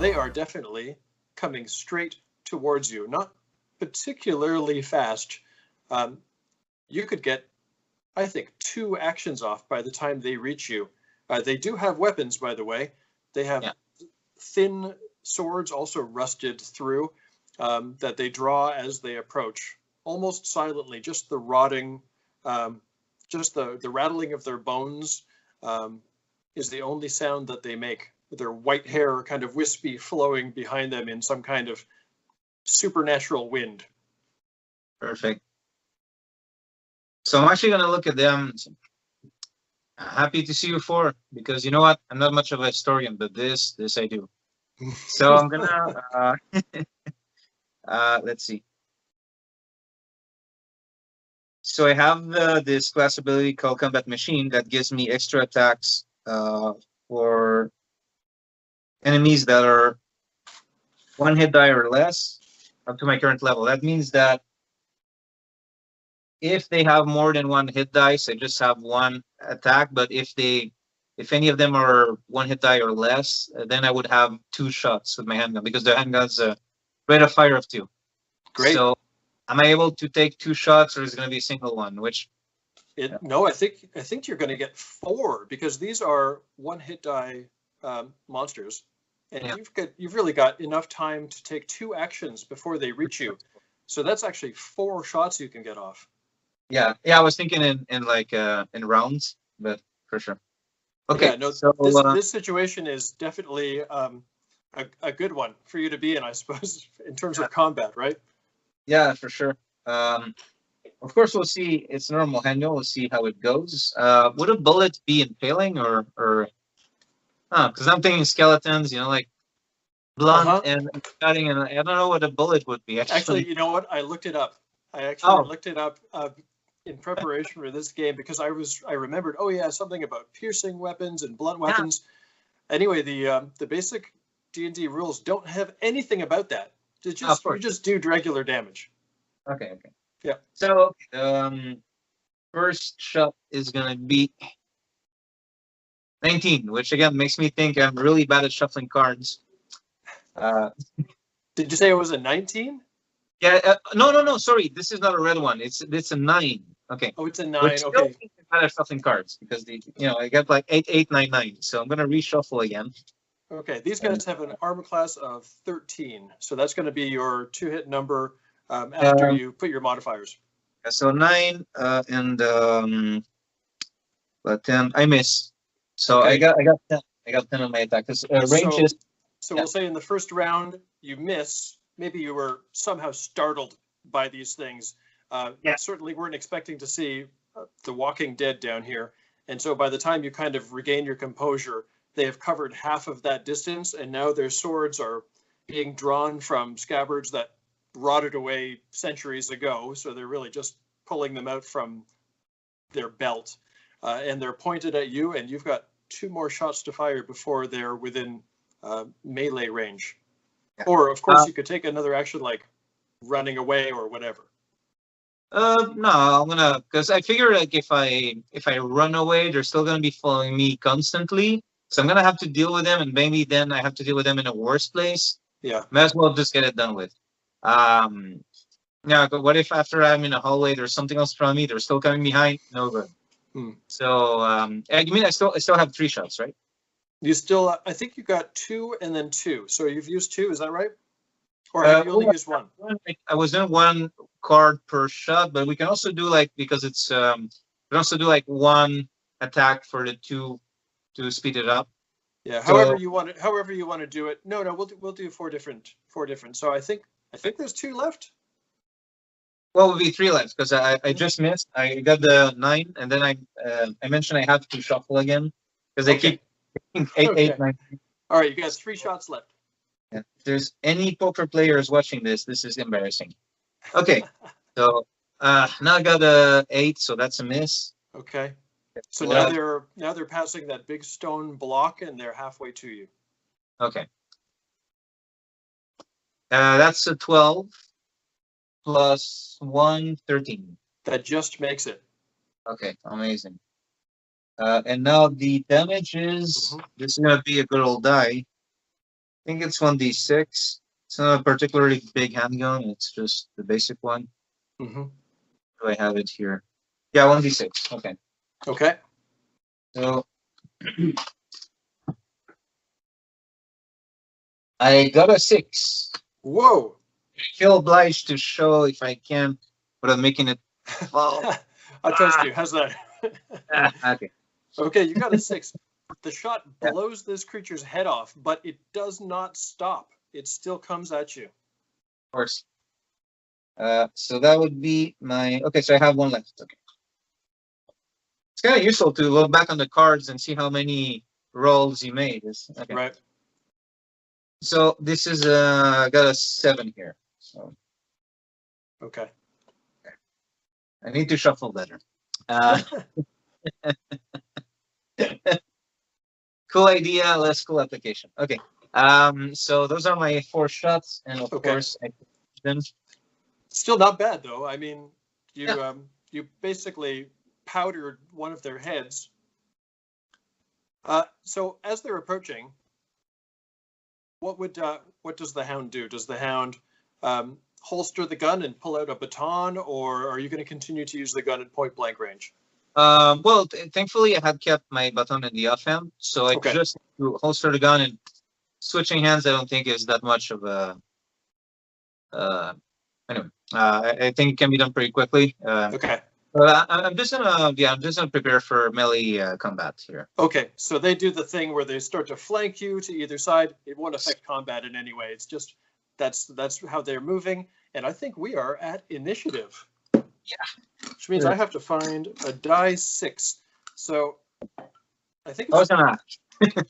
they are definitely coming straight towards you. Not particularly fast. You could get, I think, 2 actions off by the time they reach you. They do have weapons, by the way. They have thin swords, also rusted through, that they draw as they approach, almost silently. Just the rotting, just the rattling of their bones is the only sound that they make. Their white hair kind of wispy, flowing behind them in some kind of supernatural wind. Perfect. So I'm actually going to look at them. Happy to see you for, because you know what? I'm not much of a historian, but this I do. So I'm going to, let's see. So I have this class ability called Combat Machine that gives me extra attacks for enemies that are 1 hit die or less up to my current level. That means that if they have more than 1 hit dice, I just have 1 attack. But if any of them are 1 hit die or less, then I would have 2 shots with my handgun, because the handgun's a rate of fire of 2. Great. So am I able to take 2 shots, or is it going to be a single one? No, I think you're going to get 4, because these are 1 hit die monsters, and you've really got enough time to take 2 actions before they reach you. So that's actually 4 shots you can get off. Yeah. I was thinking in rounds, but for sure. Okay. Yeah, no, so this situation is definitely a good one for you to be in, I suppose, in terms of combat, right? Yeah, for sure. Of course, we'll see. It's normal handle. We'll see how it goes. Would a bullet be impaling or? Because I'm thinking skeletons, like blunt and cutting, and I don't know what a bullet would be. Actually, you know what? I looked it up. I actually looked it up in preparation for this game, because I remembered. Oh yeah, something about piercing weapons and blunt weapons. Anyway, the basic D&D rules don't have anything about that. You just do regular damage. Okay. Yeah. So first shot is gonna be 19, which again makes me think I'm really bad at shuffling cards. Did you say it was a 19? Yeah. No. Sorry, this is not a red one. It's a 9. Okay. Oh, it's a 9. Okay. I'm bad at shuffling cards, because I got like 8, 9, 9. So I'm gonna reshuffle again. Okay, these guys have an armor class of 13, so that's going to be your 2-hit number after you put your modifiers. So 9 and but 10. I miss. So okay. I got 10. I got 10 on my attack. Because range is. So we'll say in the first round you miss. Maybe you were somehow startled by these things. Certainly weren't expecting to see the Walking Dead down here, and so by the time you kind of regain your composure, they have covered half of that distance, and now their swords are being drawn from scabbards that rotted away centuries ago. So they're really just pulling them out from their belt, and they're pointed at you, and you've got 2 more shots to fire before they're within melee range. Yeah. Or, of course, you could take another action like running away or whatever. No, I'm gonna, because I figure like if I run away, they're still gonna be following me constantly. So I'm gonna have to deal with them, and maybe then I have to deal with them in a worse place. Yeah. Might as well just get it done with. Yeah, but what if after I'm in a hallway, there's something else from me? They're still coming behind. No good. So you mean I still have 3 shots, right? You still, I think you got 2 and then 2. So you've used 2, is that right? Or have you only used 1? I was doing 1 card per shot, but we can also do because it's we can also do 1 attack for the 2 to speed it up. Yeah, however you want to do it. No, we'll do 4 different. So I think there's 2 left. Well, will be 3 left, because I just missed. I got the 9, and then I mentioned I have to shuffle again, because they keep 8, 9. All right, you got 3 shots left. Yeah. If there's any poker players watching this is embarrassing. Okay, so now I got a 8, so that's a miss. Okay. So now they're passing that big stone block, and they're halfway to you. Okay. That's a 12 plus 1, 13. That just makes it. Okay, amazing. And now the damage is this is gonna be a good old die. think it's 1d6. It's not a particularly big handgun. It's just the basic one. Mm-hmm. Do I have it here? Yeah, 1d6. Okay. Okay. So I got a 6. Whoa. I feel obliged to show if I can without making it fall. I trust you. How's that? Okay. Okay, you got a 6. The shot Yeah. blows this creature's head off, but it does not stop. It still comes at you. Of course. So that would be my. Okay, so I have one left. Okay. It's kind of useful to look back on the cards and see how many rolls you made. Okay. Right. So this is got a 7 here. So Okay. I need to shuffle better. Cool idea, less cool application. Okay. So those are my 4 shots, and of course I them. Still not bad though. I mean, you basically powdered one of their heads. So as they're approaching, what does the hound do? Does the hound holster the gun and pull out a baton, or are you going to continue to use the gun at point blank range? Well, thankfully I had kept my baton in the offhand, so I just holster the gun, and switching hands I don't think is that much of a. Anyway, I think it can be done pretty quickly. Okay. But I'm just gonna prepare for melee combat here. Okay, so they do the thing where they start to flank you to either side. It won't affect combat in any way. It's just that's how they're moving, and I think we are at initiative. Yeah. Which means I have to find a die 6. So I think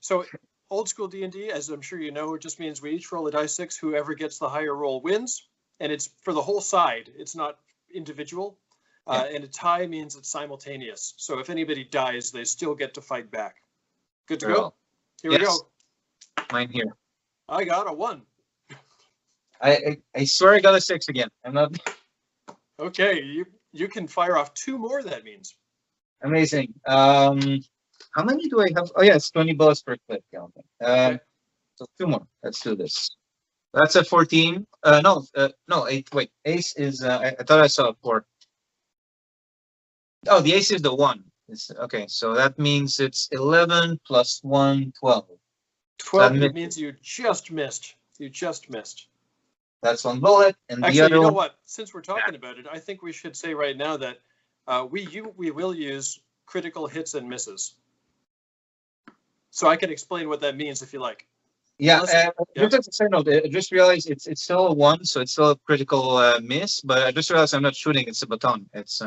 so old school D&D, as I'm sure you know, it just means we each roll a die 6. Whoever gets the higher roll wins, and it's for the whole side. It's not individual. And a tie means it's simultaneous. So if anybody dies, they still get to fight back. Good to go? Here we go. Mine here. I got a 1. I swear I got a 6 again. I'm not. Okay, you can fire off 2 more. That means. Amazing. How many do I have? Oh yeah, it's 20 bullets per clip. Okay. So 2 more. Let's do this. That's a 14. No, 8. Wait, ace is. I thought I saw a 4. Oh, the ace is the 1. Okay, so that means it's 11 plus 1, 12. 12 it means you just missed. You just missed. That's 1 bullet, and actually, the other you know one. What? Since we're talking about it, I think we should say right now that we will use critical hits and misses. So I can explain what that means if you like. Yeah, just realized it's still a 1, so it's still a critical miss. But I just realized I'm not shooting; it's a baton. It's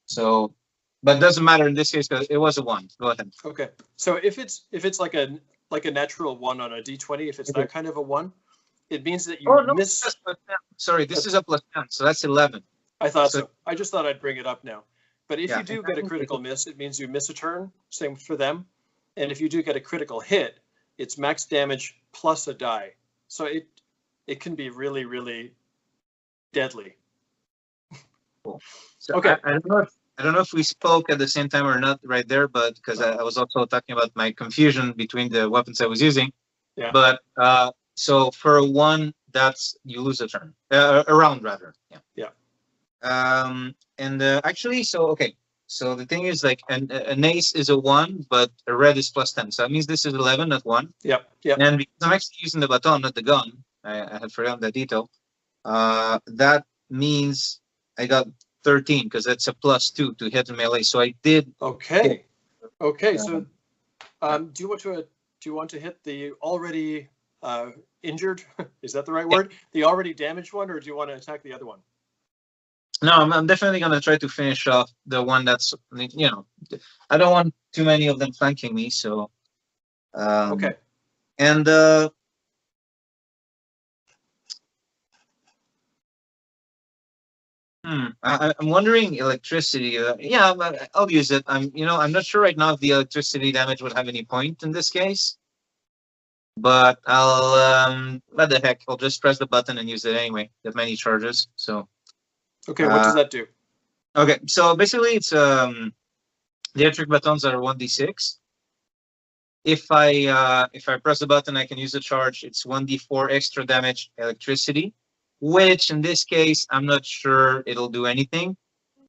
so, but it doesn't matter in this case because it was a 1. Go ahead. Okay, so if it's like a natural 1 on a d20, if it's that kind of a 1, it means that you miss. Sorry, this is a plus 10, so that's 11. I thought so. I just thought I'd bring it up now. But if you do get a critical miss, it means you miss a turn. Same for them. And if you do get a critical hit, it's max damage plus a die. So it can be really, really deadly. Cool. So okay. I don't know if we spoke at the same time or not right there, but because I was also talking about my confusion between the weapons I was using. Yeah. But so for a 1, that's you lose a turn, a round rather. Yeah. Yeah. And actually, so the thing is like an ace is a 1, but a red is plus 10. So that means this is 11, not 1. Yep. Yeah. And because I'm actually using the baton, not the gun, I had forgotten that detail. That means I got 13 because that's a plus 2 to hit the melee. So I did. Okay. Okay. So, do you want to hit the already injured? Is that the right word? The already damaged one, or do you want to attack the other one? No, I'm definitely gonna try to finish off the one that's I don't want too many of them flanking me. So. Okay. And I'm wondering electricity. Yeah, I'll use it. I'm not sure right now if the electricity damage would have any point in this case. But I'll what the heck? I'll just press the button and use it anyway. That many charges. So. Okay, what does that do? Okay, so basically it's the electric batons are 1d6. if I press the button, I can use the charge. It's 1d4 extra damage electricity, which in this case, I'm not sure it'll do anything.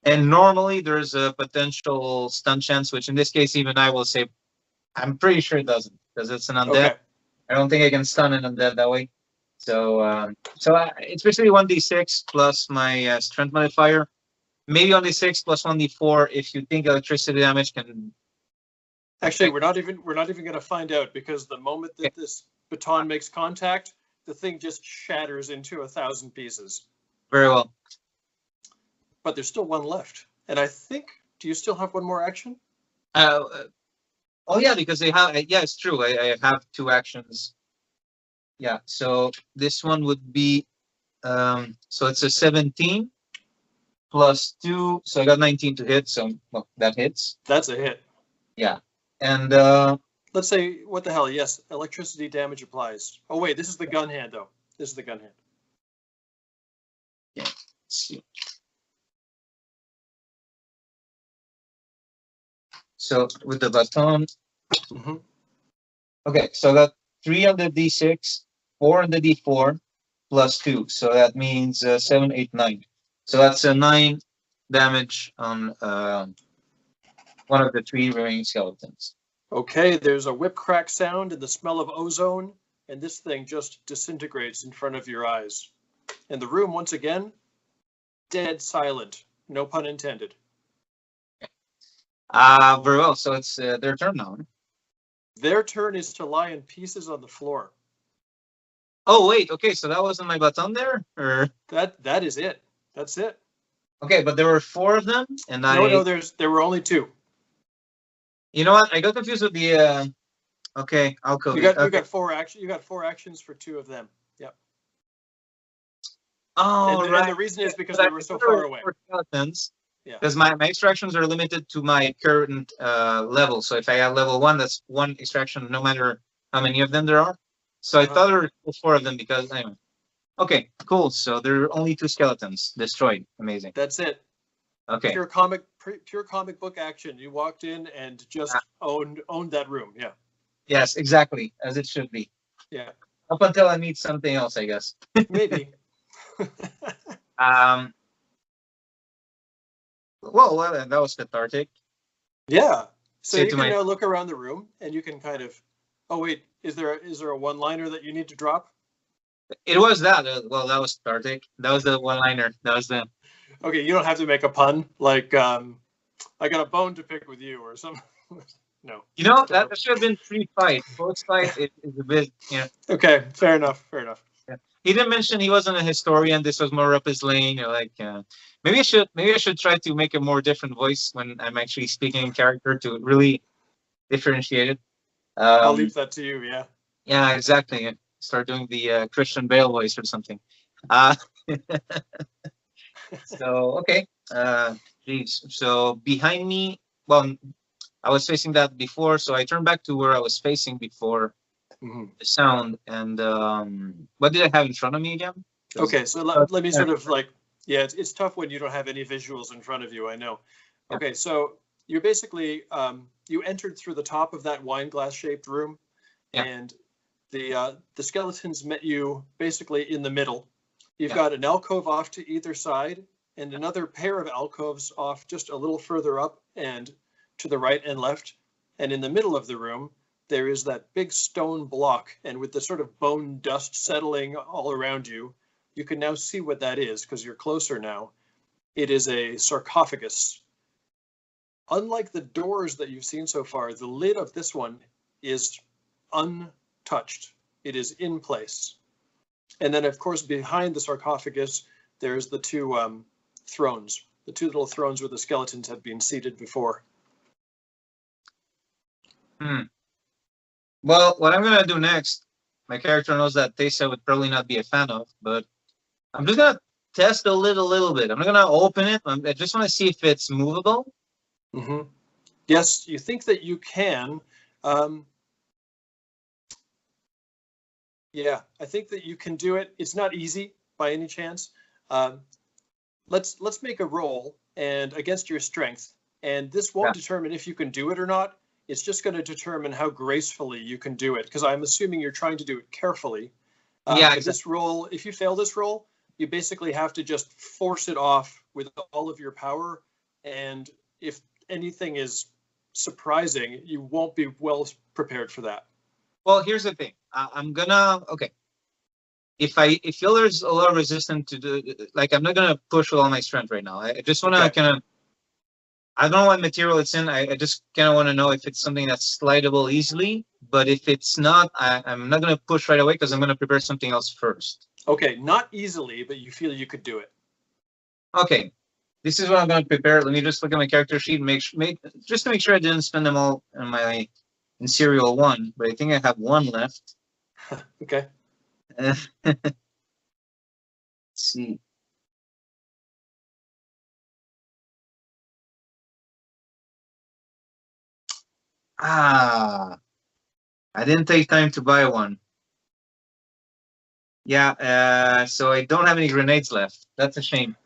And normally there's a potential stun chance, which in this case, even I will say, I'm pretty sure it doesn't, because it's an undead. Okay. I don't think I can stun an undead that way. So it's basically 1d6 plus my strength modifier. Maybe 1d6 plus 1d4 if you think electricity damage can. Actually, we're not even going to find out, because the moment that this baton makes contact, the thing just shatters into 1,000 pieces. Very well. But there's still one left, and I think. Do you still have one more action? Oh yeah, because they have. Yeah, it's true. I have 2 actions. Yeah. So this one would be. So it's a 17 plus 2. So I got 19 to hit. So well, that hits. That's a hit. Yeah. And let's say, what the hell? Yes, electricity damage applies. Oh wait, this is the gun hand though. This is the gun hand. Yeah. Let's see. So with the baton. Mm-hmm. Okay, so I got 3 on the d6, 4 on the d4, plus 2. So that means 7, 8, 9. So that's 9 damage on one of the 3 remaining skeletons. Okay, there's a whip crack sound and the smell of ozone, and this thing just disintegrates in front of your eyes. And the room, once again, dead silent. No pun intended. Very well. So it's their turn now. Their turn is to lie in pieces on the floor. Oh wait, okay. So that wasn't my baton there, or that is it. That's it. Okay, but there were 4 of them, and no, there were only 2. You know what? I got confused with the. Okay, I'll go. You got 4 actions. You got 4 actions for 2 of them. Yep. Oh, and, right. And the reason is because they were so far away. Skeletons. Yeah. Because my extractions are limited to my current level. So if I have level 1, that's 1 extraction, no matter how many of them there are. So I thought there were 4 of them because anyway. Okay, cool. So there are only 2 skeletons destroyed. Amazing. That's it. Okay. Pure comic book action. You walked in and just owned that room. Yeah. Yes, exactly, as it should be. Yeah. Up until I meet something else, I guess. Maybe. Well, that was cathartic. Yeah. So you can now look around the room and you can kind of. Oh wait, is there a one-liner that you need to drop? It was that. Well, that was cathartic. That was the one-liner. That was the. Okay, you don't have to make a pun like I got a bone to pick with you or something. No. You know, that should have been pre-fight. Post-fight is a bit, Okay, fair enough. Yeah. He didn't mention he wasn't a historian. This was more up his lane. Maybe I should try to make a more different voice when I'm actually speaking in character to really differentiate it. I'll leave that to you. Yeah. Yeah, exactly. Start doing the Christian Bale voice or something. So okay. Geez. So behind me, well, I was facing that before, so I turned back to where I was facing before the sound. And what did I have in front of me again? Okay, so let me sort of it's tough when you don't have any visuals in front of you, I know. Yeah. Okay, so you basically, you entered through the top of that wine glass shaped room, and the skeletons met you basically in the middle. You've got an alcove off to either side and another pair of alcoves off just a little further up and to the right and left. And in the middle of the room, there is that big stone block. And with the sort of bone dust settling all around you, you can now see what that is because you're closer now. It is a sarcophagus. Unlike the doors that you've seen so far, the lid of this one is untouched. It is in place. And then, of course, behind the sarcophagus, there's the 2 thrones, the 2 little thrones where the skeletons have been seated before. Well, what I'm going to do next, my character knows that Tessa would probably not be a fan of, but I'm just going to test a little bit. I'm not going to open it. I just want to see if it's movable. Yes, you think that you can. Yeah, I think that you can do it. It's not easy by any chance. Let's make a roll and against your strength, and this won't determine if you can do it or not. It's just going to determine how gracefully you can do it, because I'm assuming you're trying to do it carefully. Yeah, exactly. This roll, if you fail this roll, you basically have to just force it off with all of your power. And if anything is surprising, you won't be well prepared for that. Well, here's the thing. I'm gonna If I feel there's a lot of resistance to do, like, I'm not gonna push with all my strength right now. I just wanna kind of. I don't know what material it's in. I just kind of want to know if it's something that's slidable easily. But if it's not, I'm not going to push right away because I'm going to prepare something else first. Okay, not easily, but you feel you could do it. Okay, this is what I'm going to prepare. Let me just look at my character sheet and just to make sure I didn't spend them all in serial one. But I think I have one left. Okay. Let's see. I didn't take time to buy one. Yeah, so I don't have any grenades left. That's a shame.